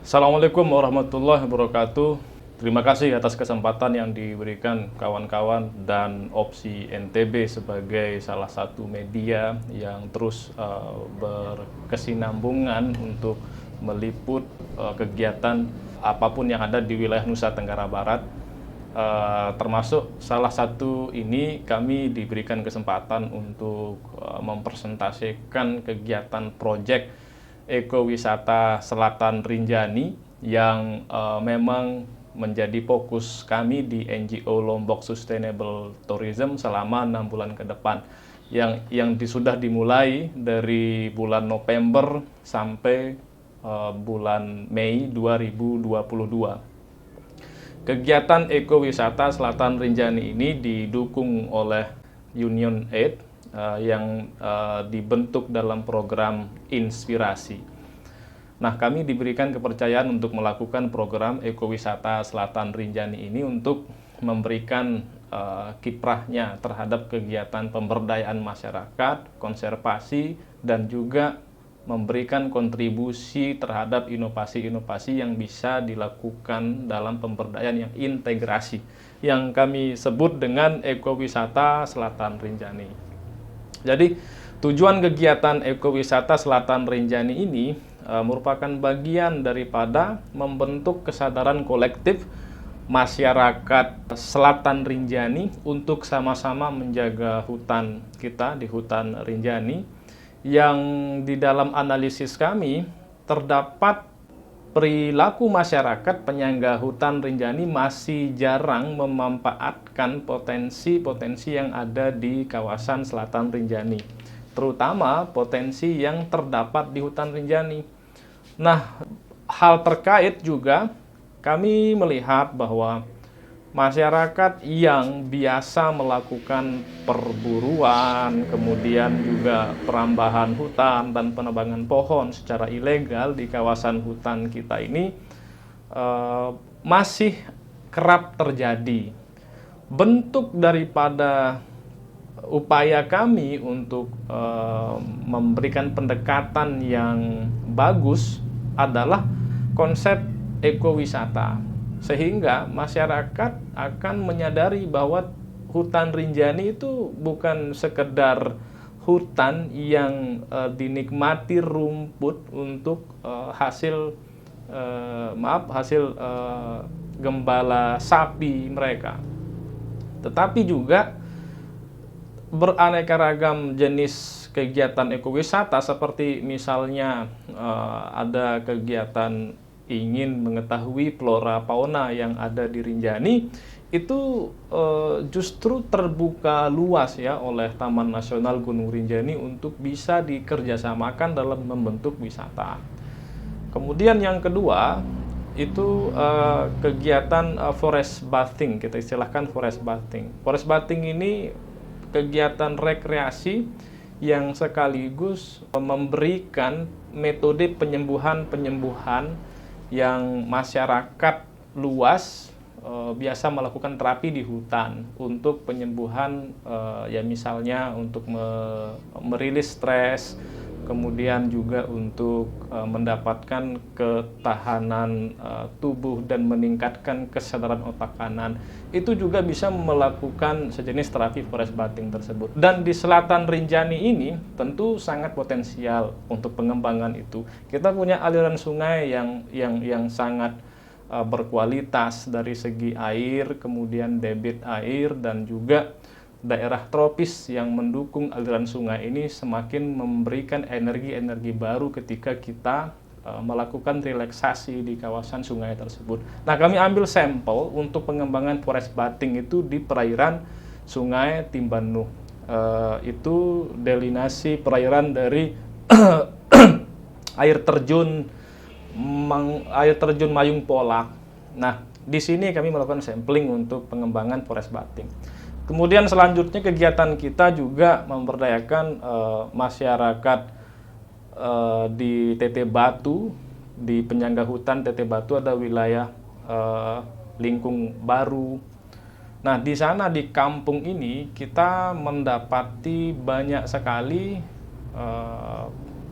Assalamualaikum warahmatullahi wabarakatuh. Terima kasih atas kesempatan yang diberikan kawan-kawan dan Opsi NTB sebagai salah satu media yang terus berkesinambungan untuk meliput kegiatan apapun yang ada di wilayah Nusa Tenggara Barat. Termasuk salah satu ini kami diberikan kesempatan untuk mempresentasikan kegiatan proyek ekowisata Selatan Rinjani yang memang menjadi fokus kami di NGO Lombok Sustainable Tourism selama 6 bulan ke depan yang sudah dimulai dari bulan November sampai bulan Mei 2022. Kegiatan ekowisata Selatan Rinjani ini didukung oleh Union Aid yang dibentuk dalam program Inspirasi. Nah, kami diberikan kepercayaan untuk melakukan program ekowisata Selatan Rinjani ini untuk memberikan kiprahnya terhadap kegiatan pemberdayaan masyarakat, konservasi, dan juga memberikan kontribusi terhadap inovasi-inovasi yang bisa dilakukan dalam pemberdayaan yang integrasi, yang kami sebut dengan ekowisata Selatan Rinjani. Jadi, tujuan kegiatan ekowisata Selatan Rinjani ini merupakan bagian daripada membentuk kesadaran kolektif masyarakat Selatan Rinjani untuk sama-sama menjaga hutan kita di hutan Rinjani, yang di dalam analisis kami terdapat perilaku masyarakat penyangga hutan Rinjani masih jarang memanfaatkan potensi-potensi yang ada di kawasan Selatan Rinjani, terutama potensi yang terdapat di hutan Rinjani. Nah, hal terkait juga kami melihat bahwa masyarakat yang biasa melakukan perburuan, kemudian juga perambahan hutan dan penebangan pohon secara ilegal di kawasan hutan kita ini masih kerap terjadi. Bentuk daripada upaya kami untuk memberikan pendekatan yang bagus adalah konsep ekowisata, sehingga masyarakat akan menyadari bahwa hutan Rinjani itu bukan sekedar hutan yang dinikmati rumput untuk hasil gembala sapi mereka, tetapi juga beraneka ragam jenis kegiatan ekowisata, seperti misalnya ada kegiatan ingin mengetahui flora fauna yang ada di Rinjani, itu justru terbuka luas ya oleh Taman Nasional Gunung Rinjani untuk bisa dikerjasamakan dalam membentuk wisata. Kemudian yang kedua itu kegiatan forest bathing, kita istilahkan forest bathing. Forest bathing ini kegiatan rekreasi yang sekaligus memberikan metode penyembuhan yang masyarakat luas biasa melakukan terapi di hutan untuk penyembuhan, ya misalnya untuk merilis stres, kemudian juga untuk mendapatkan ketahanan tubuh dan meningkatkan kesadaran otak kanan. Itu juga bisa melakukan sejenis terapi forest bathing tersebut. Dan di Selatan Rinjani ini tentu sangat potensial untuk pengembangan itu. Kita punya aliran sungai yang sangat berkualitas dari segi air, kemudian debit air, dan juga daerah tropis yang mendukung aliran sungai ini semakin memberikan energi-energi baru ketika kita melakukan relaksasi di kawasan sungai tersebut. Nah, kami ambil sampel untuk pengembangan forest bathing itu di perairan Sungai Timbanuh. Itu delinasi perairan dari air terjun Mayung Polak. Nah, di sini kami melakukan sampling untuk pengembangan forest bathing. Kemudian selanjutnya kegiatan kita juga memberdayakan masyarakat di Teteh Batu, di penyangga hutan Teteh Batu ada wilayah Lingkung Baru. Nah, di sana di kampung ini kita mendapati banyak sekali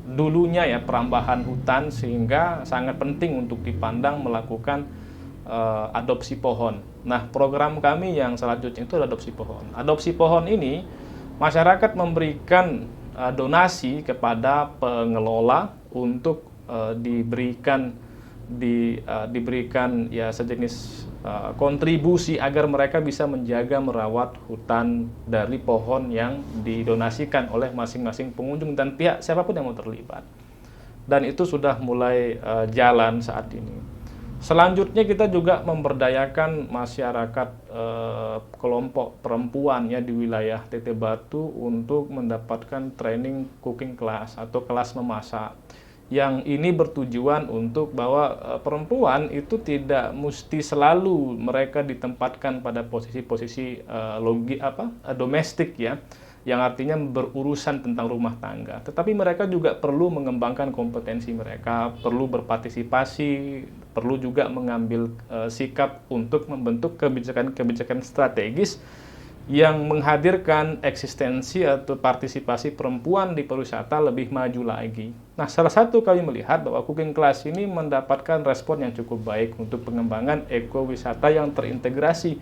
dulunya ya perambahan hutan, sehingga sangat penting untuk dipandang melakukan adopsi pohon. Nah, program kami yang selanjutnya itu adopsi pohon. Adopsi pohon ini masyarakat memberikan donasi kepada pengelola untuk diberikan ya sejenis kontribusi agar mereka bisa menjaga merawat hutan dari pohon yang didonasikan oleh masing-masing pengunjung dan pihak siapapun yang mau terlibat. Dan itu sudah mulai jalan saat ini. Selanjutnya kita juga memberdayakan masyarakat kelompok perempuan ya di wilayah Teteh Batu untuk mendapatkan training cooking class atau kelas memasak. Yang ini bertujuan untuk bahwa perempuan itu tidak mesti selalu mereka ditempatkan pada posisi-posisi domestik ya, yang artinya berurusan tentang rumah tangga. Tetapi mereka juga perlu mengembangkan kompetensi mereka, perlu berpartisipasi, perlu juga mengambil sikap untuk membentuk kebijakan-kebijakan strategis yang menghadirkan eksistensi atau partisipasi perempuan di pariwisata lebih maju lagi. Nah, salah satu kami melihat bahwa cooking class ini mendapatkan respon yang cukup baik untuk pengembangan ekowisata yang terintegrasi.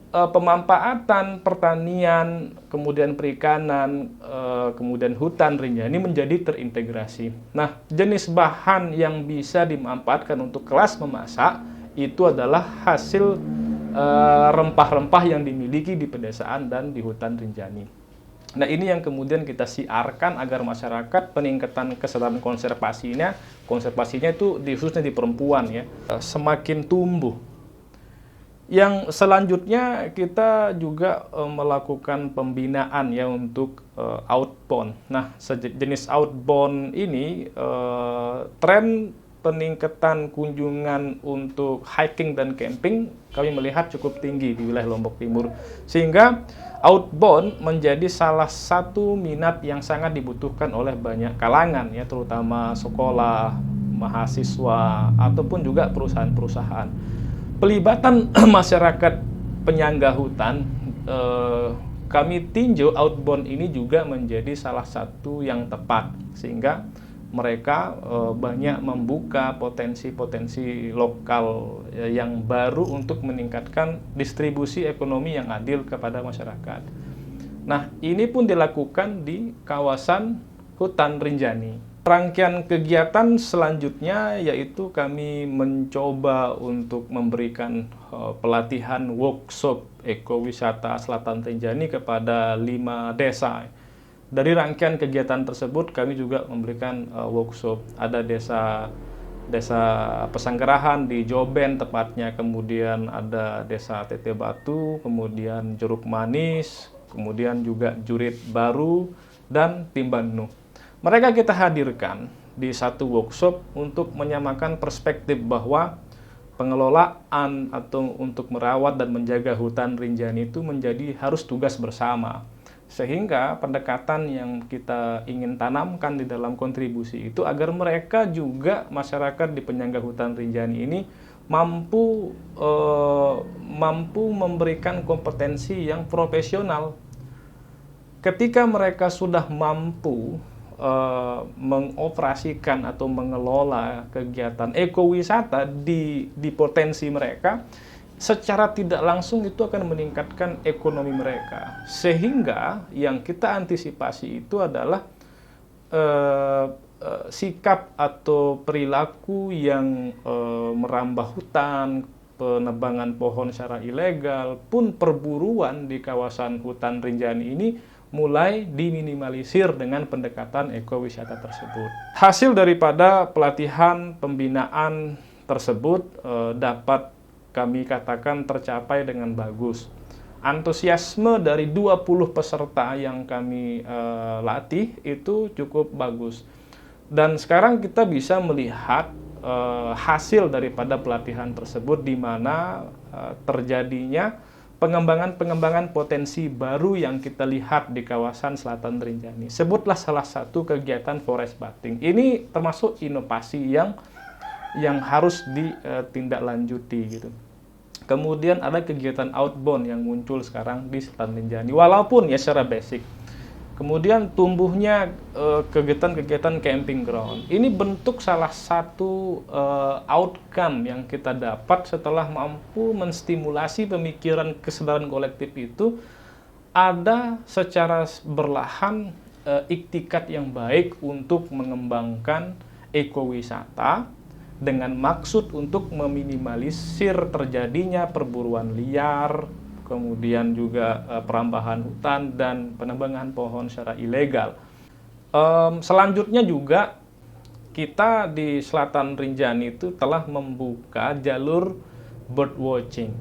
Pemanfaatan pertanian, kemudian perikanan, kemudian hutan Rinjani menjadi terintegrasi. Nah, jenis bahan yang bisa dimanfaatkan untuk kelas memasak itu adalah hasil rempah-rempah yang dimiliki di pedesaan dan di hutan Rinjani. Nah, ini yang kemudian kita siarkan agar masyarakat peningkatan kesadaran konservasinya itu khususnya di perempuan ya, semakin tumbuh. Yang selanjutnya kita juga melakukan pembinaan ya untuk outbound. Nah, jenis outbound ini tren peningkatan kunjungan untuk hiking dan camping kami melihat cukup tinggi di wilayah Lombok Timur, sehingga outbound menjadi salah satu minat yang sangat dibutuhkan oleh banyak kalangan ya, terutama sekolah, mahasiswa ataupun juga perusahaan-perusahaan. Pelibatan masyarakat penyangga hutan kami tinjau outbound ini juga menjadi salah satu yang tepat, sehingga mereka banyak membuka potensi-potensi lokal yang baru untuk meningkatkan distribusi ekonomi yang adil kepada masyarakat. Nah, ini pun dilakukan di kawasan hutan Rinjani. Rangkaian kegiatan selanjutnya yaitu kami mencoba untuk memberikan pelatihan workshop ekowisata Selatan Rinjani kepada 5 desa. Dari rangkaian kegiatan tersebut kami juga memberikan workshop. Ada desa Pesanggerahan di Joben tepatnya, kemudian ada desa Teteh Batu, kemudian Jeruk Manis, kemudian juga Jurit Baru dan Timbanu. Mereka kita hadirkan di satu workshop untuk menyamakan perspektif bahwa pengelolaan atau untuk merawat dan menjaga hutan Rinjani itu harus tugas bersama. Sehingga pendekatan yang kita ingin tanamkan di dalam kontribusi itu agar mereka juga, masyarakat di penyangga hutan Rinjani ini mampu memberikan kompetensi yang profesional. Ketika mereka sudah mampu mengoperasikan atau mengelola kegiatan ekowisata di potensi mereka, secara tidak langsung itu akan meningkatkan ekonomi mereka. Sehingga yang kita antisipasi itu adalah sikap atau perilaku yang merambah hutan, penebangan pohon secara ilegal, pun perburuan di kawasan hutan Rinjani ini mulai diminimalisir dengan pendekatan ekowisata tersebut. Hasil daripada pelatihan pembinaan tersebut dapat kami katakan tercapai dengan bagus. Antusiasme dari 20 peserta yang kami latih itu cukup bagus. Dan sekarang kita bisa melihat hasil daripada pelatihan tersebut, di mana terjadinya pengembangan potensi baru yang kita lihat di kawasan Selatan Rinjani. Sebutlah salah satu kegiatan forest bathing. Ini termasuk inovasi yang harus ditindaklanjuti gitu. Kemudian ada kegiatan outbound yang muncul sekarang di Selatan Rinjani, walaupun ya secara basic. Kemudian tumbuhnya kegiatan-kegiatan camping ground. Ini bentuk salah satu outcome yang kita dapat setelah mampu menstimulasi pemikiran kesadaran kolektif itu, ada secara berlahan iktikat yang baik untuk mengembangkan ekowisata dengan maksud untuk meminimalisir terjadinya perburuan liar, kemudian juga perambahan hutan dan penebangan pohon secara ilegal. Selanjutnya juga kita di Selatan Rinjani itu telah membuka jalur bird watching.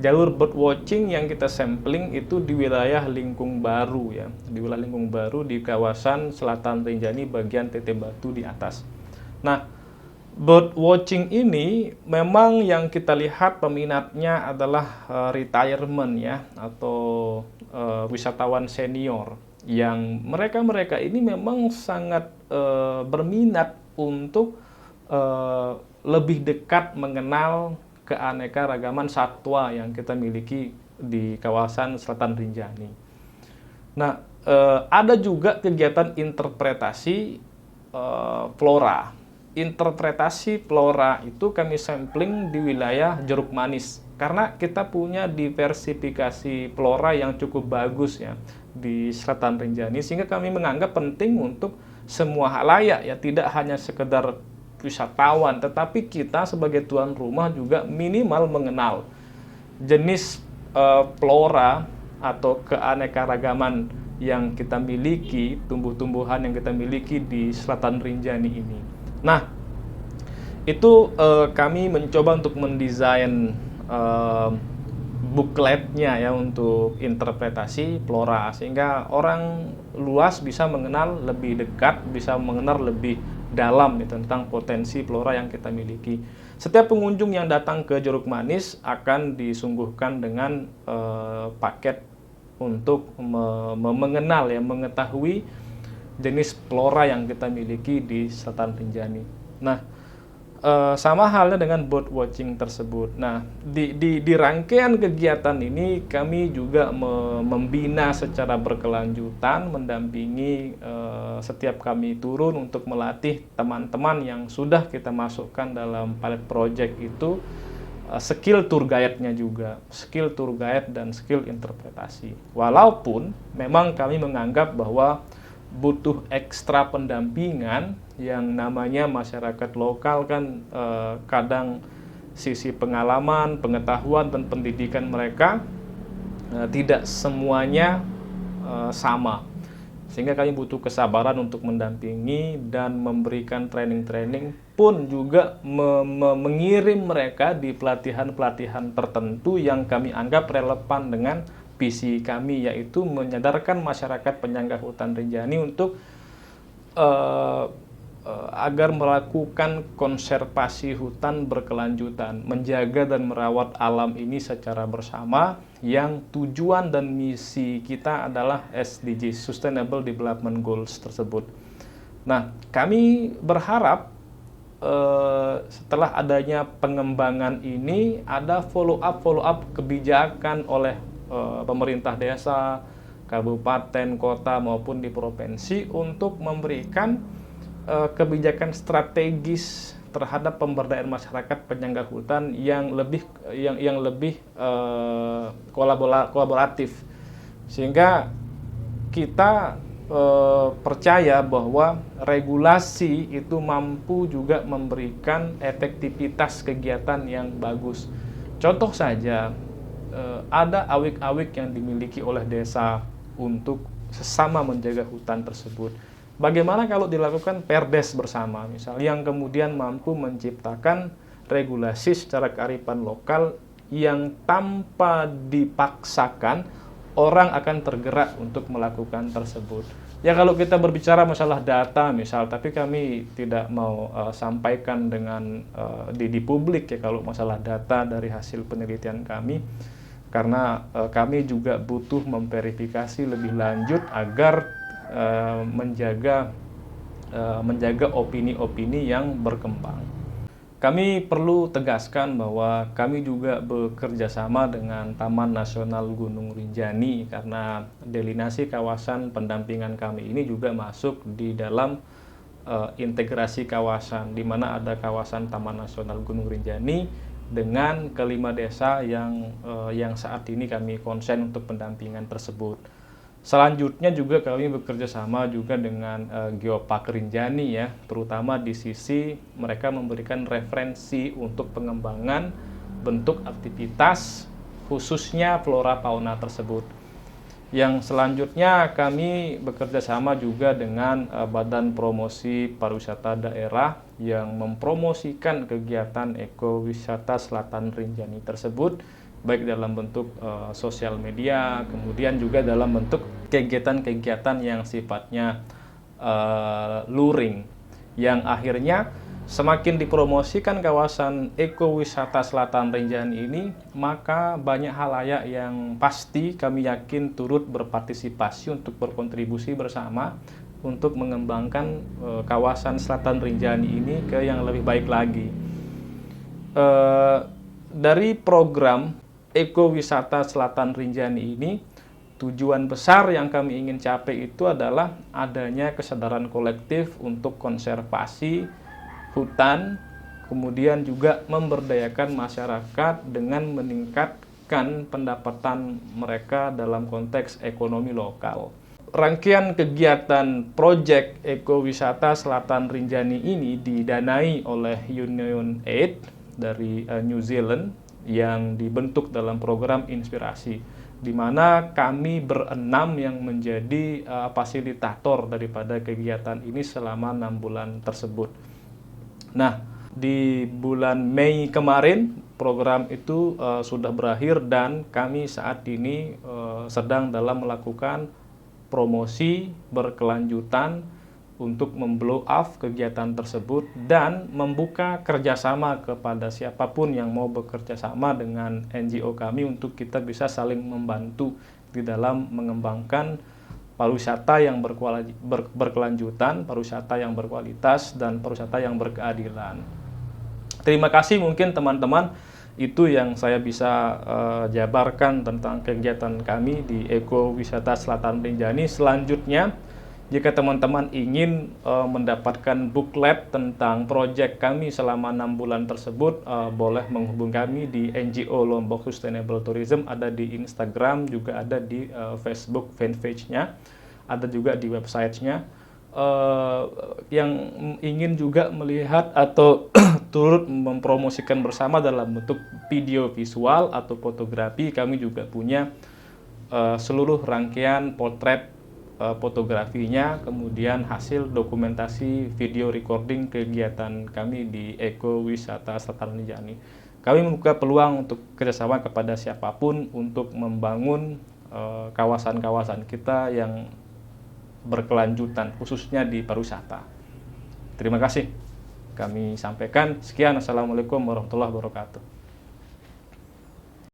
Jalur bird watching yang kita sampling itu di wilayah Lingkung Baru ya, di wilayah Lingkung Baru di kawasan Selatan Rinjani bagian Teteh Batu di atas. Nah, bird watching ini memang yang kita lihat peminatnya adalah retirement ya, atau wisatawan senior, yang mereka ini memang sangat berminat untuk lebih dekat mengenal keanekaragaman satwa yang kita miliki di kawasan Selatan Rinjani. Nah, ada juga kegiatan interpretasi flora. Interpretasi flora itu kami sampling di wilayah Jeruk Manis karena kita punya diversifikasi flora yang cukup bagus ya di Selatan Rinjani, sehingga kami menganggap penting untuk semua halayak ya, tidak hanya sekedar wisatawan, tetapi kita sebagai tuan rumah juga minimal mengenal jenis flora atau keanekaragaman yang kita miliki, tumbuh-tumbuhan yang kita miliki di Selatan Rinjani ini. Nah, itu kami mencoba untuk mendesain bookletnya ya untuk interpretasi flora, sehingga orang luas bisa mengenal lebih dekat, bisa mengenal lebih dalam ya, tentang potensi flora yang kita miliki. Setiap pengunjung yang datang ke Jeruk Manis akan disungguhkan dengan paket untuk mengenal ya, mengetahui jenis flora yang kita miliki di Selatan Rinjani. Nah, sama halnya dengan bird watching tersebut. Nah, di rangkaian kegiatan ini kami juga membina secara berkelanjutan, mendampingi setiap kami turun untuk melatih teman-teman yang sudah kita masukkan dalam pilot project itu skill tour guide-nya juga, skill tour guide dan skill interpretasi. Walaupun memang kami menganggap bahwa butuh ekstra pendampingan, yang namanya masyarakat lokal kan kadang sisi pengalaman, pengetahuan dan pendidikan mereka tidak semuanya sama, sehingga kami butuh kesabaran untuk mendampingi dan memberikan training-training, pun juga mengirim mereka di pelatihan-pelatihan tertentu yang kami anggap relevan dengan visi kami, yaitu menyadarkan masyarakat penyangga hutan Rinjani untuk agar melakukan konservasi hutan berkelanjutan, menjaga dan merawat alam ini secara bersama, yang tujuan dan misi kita adalah SDG, Sustainable Development Goals tersebut. Nah, kami berharap setelah adanya pengembangan ini ada follow up kebijakan oleh pemerintah desa, kabupaten, kota maupun di provinsi untuk memberikan kebijakan strategis terhadap pemberdayaan masyarakat penyangga hutan yang lebih kolaboratif, sehingga kita percaya bahwa regulasi itu mampu juga memberikan efektivitas kegiatan yang bagus. Contoh saja, ada awik-awik yang dimiliki oleh desa untuk sesama menjaga hutan tersebut. Bagaimana kalau dilakukan perdes bersama, misalnya, yang kemudian mampu menciptakan regulasi secara kearifan lokal yang tanpa dipaksakan orang akan tergerak untuk melakukan tersebut. Ya, kalau kita berbicara masalah data misal, tapi kami tidak mau sampaikan dengan di publik ya kalau masalah data dari hasil penelitian kami, karena kami juga butuh memverifikasi lebih lanjut agar menjaga opini-opini yang berkembang. Kami perlu tegaskan bahwa kami juga bekerja sama dengan Taman Nasional Gunung Rinjani karena delinasi kawasan pendampingan kami ini juga masuk di dalam integrasi kawasan, di mana ada kawasan Taman Nasional Gunung Rinjani dengan kelima desa yang saat ini kami konsen untuk pendampingan tersebut. Selanjutnya juga kami bekerja sama juga dengan Geopark Rinjani ya, terutama di sisi mereka memberikan referensi untuk pengembangan bentuk aktivitas khususnya flora fauna tersebut. Yang selanjutnya kami bekerja sama juga dengan Badan Promosi Pariwisata Daerah yang mempromosikan kegiatan ekowisata Selatan Rinjani tersebut, baik dalam bentuk sosial media, kemudian juga dalam bentuk kegiatan-kegiatan yang sifatnya luring, yang akhirnya semakin dipromosikan kawasan ekowisata Selatan Rinjani ini, maka banyak halayak yang pasti kami yakin turut berpartisipasi untuk berkontribusi bersama untuk mengembangkan kawasan Selatan Rinjani ini ke yang lebih baik lagi. Dari program ekowisata Selatan Rinjani ini, tujuan besar yang kami ingin capai itu adalah adanya kesadaran kolektif untuk konservasi hutan, kemudian juga memberdayakan masyarakat dengan meningkatkan pendapatan mereka dalam konteks ekonomi lokal. Rangkaian kegiatan proyek ekowisata Selatan Rinjani ini didanai oleh Union Aid dari New Zealand yang dibentuk dalam program inspirasi, di mana kami berenam yang menjadi fasilitator daripada kegiatan ini selama 6 bulan tersebut. Nah, di bulan Mei kemarin program itu sudah berakhir dan kami saat ini sedang dalam melakukan promosi berkelanjutan untuk memblow up kegiatan tersebut dan membuka kerjasama kepada siapapun yang mau bekerja sama dengan NGO kami untuk kita bisa saling membantu di dalam mengembangkan pariwisata yang berkelanjutan, pariwisata yang berkualitas, dan pariwisata yang berkeadilan. Terima kasih, mungkin teman-teman itu yang saya bisa jabarkan tentang kegiatan kami di Ekowisata Selatan Rinjani. Selanjutnya, jika teman-teman ingin mendapatkan booklet tentang proyek kami selama 6 bulan tersebut, boleh menghubungi kami di NGO Lombok Sustainable Tourism, ada di Instagram, juga ada di Facebook fanpage-nya, ada juga di website-nya. Yang ingin juga melihat atau turut mempromosikan bersama dalam bentuk video visual atau fotografi, kami juga punya seluruh rangkaian potret fotografinya, kemudian hasil dokumentasi video recording kegiatan kami di Ekowisata Selatan Rinjani. Kami membuka peluang untuk kerjasama kepada siapapun untuk membangun kawasan-kawasan kita yang berkelanjutan, khususnya di pariwisata. Terima kasih. Kami sampaikan. Sekian. Assalamualaikum warahmatullahi wabarakatuh.